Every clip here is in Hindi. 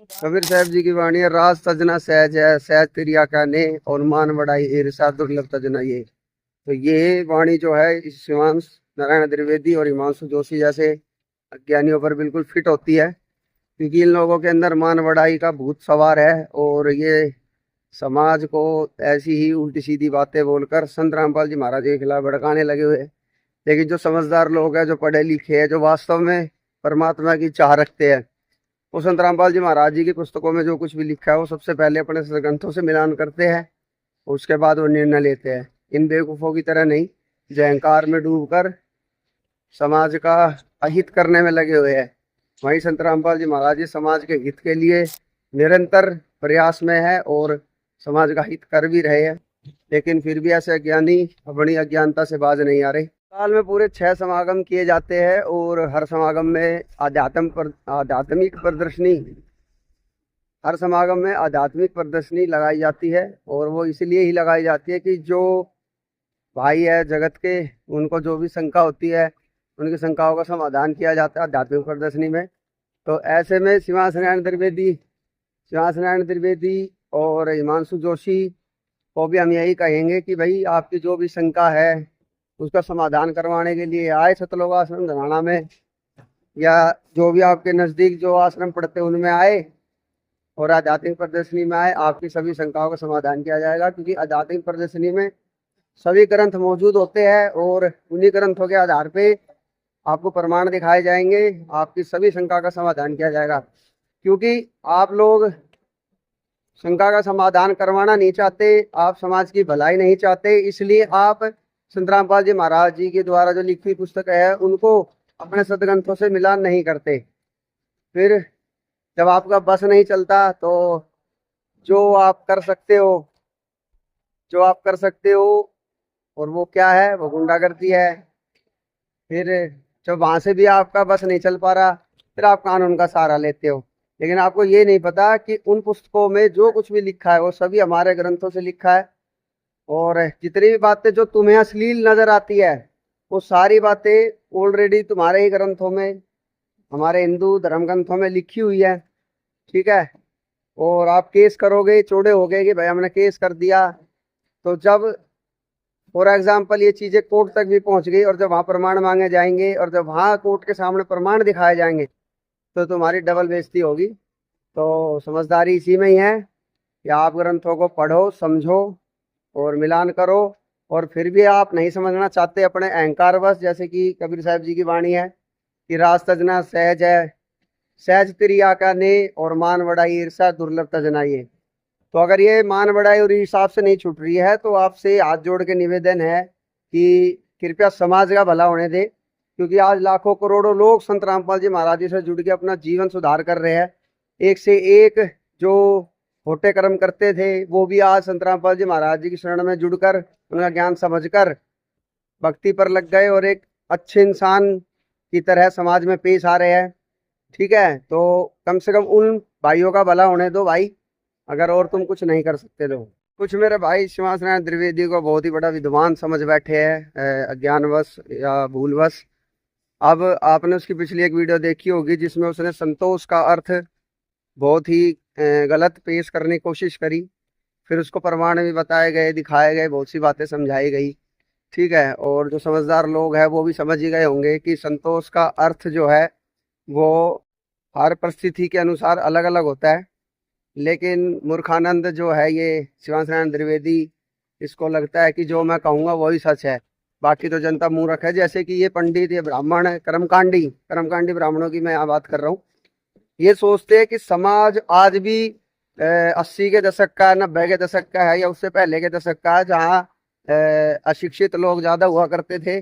कबीर साहब जी की वाणी है, राज तजना सहज है, सहज तेरी आका ने, और मान बढ़ाई ईर्षा दुर्लभ तजना ये। तो ये वाणी जो है इस शिवांश नारायण द्विवेदी और हिमांशु जोशी जैसे अज्ञानियों पर बिल्कुल फिट होती है, क्योंकि इन लोगों के अंदर मान बढ़ाई का भूत सवार है और ये समाज को ऐसी ही उल्टी सीधी बातें बोलकर संत रामपाल जी महाराज के खिलाफ भड़काने लगे हुए हैं। लेकिन जो समझदार लोग हैं, जो पढ़े लिखे हैं, जो वास्तव में परमात्मा की चाह रखते हैं, वो संत रामपाल जी महाराज जी की पुस्तकों में जो कुछ भी लिखा है वो सबसे पहले अपने ग्रंथों से मिलान करते हैं, उसके बाद वो निर्णय लेते हैं। इन बेवकूफ़ों की तरह नहीं, जो अहंकार में डूबकर समाज का अहित करने में लगे हुए हैं। वहीं संत रामपाल जी महाराज जी समाज के हित के लिए निरंतर प्रयास में है और समाज का हित कर भी रहे हैं, लेकिन फिर भी ऐसे अज्ञानी अपनी अज्ञानता से बाज नहीं आ रहे। साल में पूरे 6 समागम किए जाते हैं और हर समागम में आध्यात्मिक प्रदर्शनी हर समागम में आध्यात्मिक प्रदर्शनी लगाई जाती है। और वो इसलिए ही लगाई जाती है कि जो भाई है जगत के, उनको जो भी शंका होती है उनकी शंकाओं का समाधान किया जाता है आध्यात्मिक प्रदर्शनी में। तो ऐसे में शिवांश नारायण त्रिवेदी और हिमांशु जोशी को भी हम यही कहेंगे कि भाई आपकी जो भी शंका है उसका समाधान करवाने के लिए आए सतलोक आश्रम धनाना में, या जो भी आपके नज़दीक जो आश्रम पड़ते हैं उनमें आए और आध्यात्मिक प्रदर्शनी में आए। आपकी सभी शंकाओं का समाधान किया जाएगा, क्योंकि आध्यात्मिक प्रदर्शनी में सभी ग्रंथ मौजूद होते हैं और उन्हीं ग्रंथों के आधार पे आपको प्रमाण दिखाए जाएंगे, आपकी सभी शंका का समाधान किया जाएगा। क्योंकि आप लोग शंका का समाधान करवाना नहीं चाहते, आप समाज की भलाई नहीं चाहते, इसलिए आप संत रामपाल जी महाराज जी के द्वारा जो लिखी हुई पुस्तक है उनको अपने सदग्रंथों से मिलान नहीं करते। फिर जब आपका बस नहीं चलता तो जो आप कर सकते हो और वो क्या है, वो गुंडागर्दी है। फिर जब वहां से भी आपका बस नहीं चल पा रहा, फिर आप कानून का सहारा लेते हो। लेकिन आपको ये नहीं पता कि उन पुस्तकों में जो कुछ भी लिखा है वो सभी हमारे ग्रंथों से लिखा है, और जितनी भी बातें जो तुम्हें अश्लील नजर आती है वो सारी बातें ऑलरेडी तुम्हारे ही ग्रंथों में, हमारे हिंदू धर्म ग्रंथों में लिखी हुई है। ठीक है। और आप केस करोगे, चौड़े हो गए कि भाई हमने केस कर दिया, तो जब फॉर एग्जाम्पल ये चीजें कोर्ट तक भी पहुंच गई और जब वहां प्रमाण मांगे जाएंगे और जब वहां कोर्ट के सामने प्रमाण दिखाए जाएंगे तो तुम्हारी डबल बेइज्जती होगी। तो समझदारी इसी में ही है कि आप ग्रंथों को पढ़ो, समझो और मिलान करो। और फिर भी आप नहीं समझना चाहते अपने अहंकारवश, जैसे कि कबीर साहब जी की वाणी है कि राज तजना सहज है, सहज तेरी आका ने, और मान बढ़ाई ईर्षा दुर्लभ तजना ये। तो अगर ये मान बढ़ाई और हिसाब से नहीं छूट रही है तो आपसे हाथ जोड़ के निवेदन है कि कृपया समाज का भला होने दे, क्योंकि आज लाखों करोड़ों लोग संत रामपाल जी महाराज जी से जुड़ के अपना जीवन सुधार कर रहे हैं। एक से एक जो होटे कर्म करते थे वो भी आज संत रामपाल जी महाराज जी की शरण में जुड़कर उनका ज्ञान समझकर भक्ति पर लग गए और एक अच्छे इंसान की तरह समाज में पेश आ रहे हैं। ठीक है। तो कम से कम उन भाइयों का भला होने दो भाई, अगर और तुम कुछ नहीं कर सकते तो। कुछ मेरे भाई शिवांश नारायण द्विवेदी को बहुत ही बड़ा विद्वान समझ बैठे हैं, अज्ञानवश या भूलवश। अब आपने उसकी पिछली एक वीडियो देखी होगी जिसमें उसने संतोष का अर्थ बहुत ही गलत पेश करने की कोशिश करी। फिर उसको प्रमाण भी बताए गए, दिखाए गए, बहुत सी बातें समझाई गई। ठीक है। और जो समझदार लोग हैं वो भी समझ ही गए होंगे कि संतोष का अर्थ जो है वो हर परिस्थिति के अनुसार अलग अलग होता है। लेकिन मूर्खानंद जो है, ये शिवांश नारायण द्विवेदी, इसको लगता है कि जो मैं कहूँगा वही सच है, बाकी तो जनता मूर्ख है। जैसे कि ये पंडित, ये ब्राह्मण, कर्मकांडी ब्राह्मणों की मैं यहाँ बात कर रहा हूँ। ये सोचते हैं कि समाज आज भी 80 के दशक का, 90 के दशक का है या उससे पहले के दशक का है, जहाँ अशिक्षित लोग ज़्यादा हुआ करते थे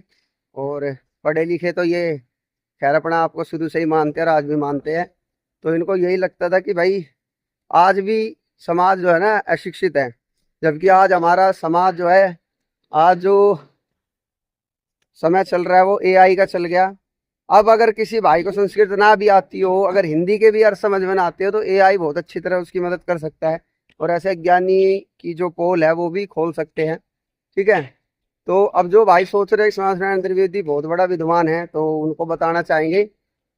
और पढ़े लिखे तो ये खैर अपना आपको शुरू से ही मानते हैं और आज भी मानते हैं। तो इनको यही लगता था कि भाई आज भी समाज जो है ना अशिक्षित है, जबकि आज हमारा समाज जो है, आज जो समय चल रहा है वो एआई का चल गया। अब अगर किसी भाई को संस्कृत ना भी आती हो, अगर हिंदी के भी अर्थ समझ में ना आते हो, तो एआई बहुत अच्छी तरह उसकी मदद कर सकता है और ऐसे ज्ञानी की जो पोल है वो भी खोल सकते हैं। ठीक है। तो अब जो भाई सोच रहे हैं शिवांश नारायण त्रिवेदी बहुत बड़ा विद्वान है, तो उनको बताना चाहेंगे,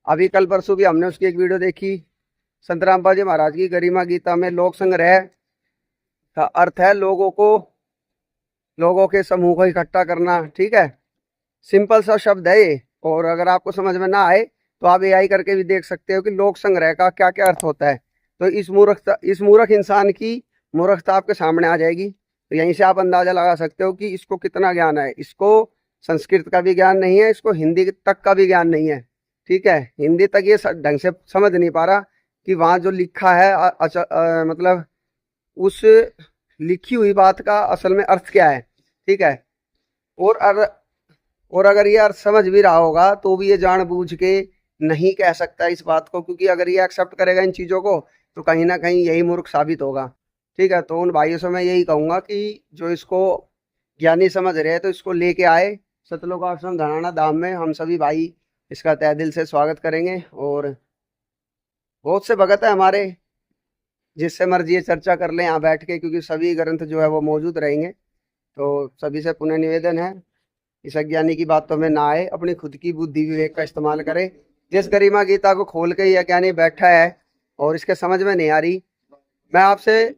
अभी कल परसों भी हमने उसकी एक वीडियो देखी, संत रामपाल जी महाराज की गरिमा गीता में लोक संग्रह का अर्थ है लोगों के समूह को इकट्ठा करना। ठीक है, सिंपल सा शब्द है ये, और अगर आपको समझ में ना आए तो आप एआई करके भी देख सकते हो कि लोक संग्रह का क्या क्या अर्थ होता है। तो इस मूर्ख इंसान की मूर्खता आपके सामने आ जाएगी। तो यहीं से आप अंदाजा लगा सकते हो कि इसको कितना ज्ञान है। इसको संस्कृत का भी ज्ञान नहीं है, इसको हिंदी तक का भी ज्ञान नहीं है। ठीक है, हिंदी तक ये ढंग से समझ नहीं पा रहा कि वहाँ जो लिखा है मतलब उस लिखी हुई बात का असल में अर्थ क्या है। ठीक है, और अगर ये अर्थ समझ भी रहा होगा तो भी ये जानबूझ के नहीं कह सकता इस बात को, क्योंकि अगर ये एक्सेप्ट करेगा इन चीज़ों को तो कहीं ना कहीं यही मूर्ख साबित होगा। ठीक है, तो उन भाइयों से मैं यही कहूँगा कि जो इसको ज्ञानी समझ रहे हैं तो इसको लेके आए सतलोक आश्रम धनाना धाम में। हम सभी भाई इसका तहे दिल से स्वागत करेंगे। और बहुत से भगत है हमारे, जिससे मर्जी ये चर्चा कर लें यहाँ बैठ के, क्योंकि सभी ग्रंथ जो है वो मौजूद रहेंगे। तो सभी से पुनः निवेदन है, इस अज्ञानी की बातों में ना आए, अपनी खुद की बुद्धि विवेक का इस्तेमाल करें। जिस गरिमा गीता को खोल के ये अज्ञानी बैठा है और इसके समझ में नहीं आ रही, मैं आपसे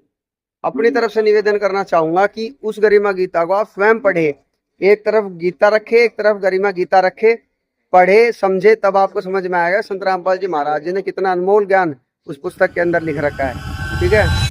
अपनी तरफ से निवेदन करना चाहूंगा कि उस गरिमा गीता को आप स्वयं पढ़े। एक तरफ गीता रखे, एक तरफ गरिमा गीता रखे, पढ़े समझे, तब आपको समझ में आएगा संत रामपाल जी महाराज जी ने कितना अनमोल ज्ञान उस पुस्तक के अंदर लिख रखा है। ठीक है।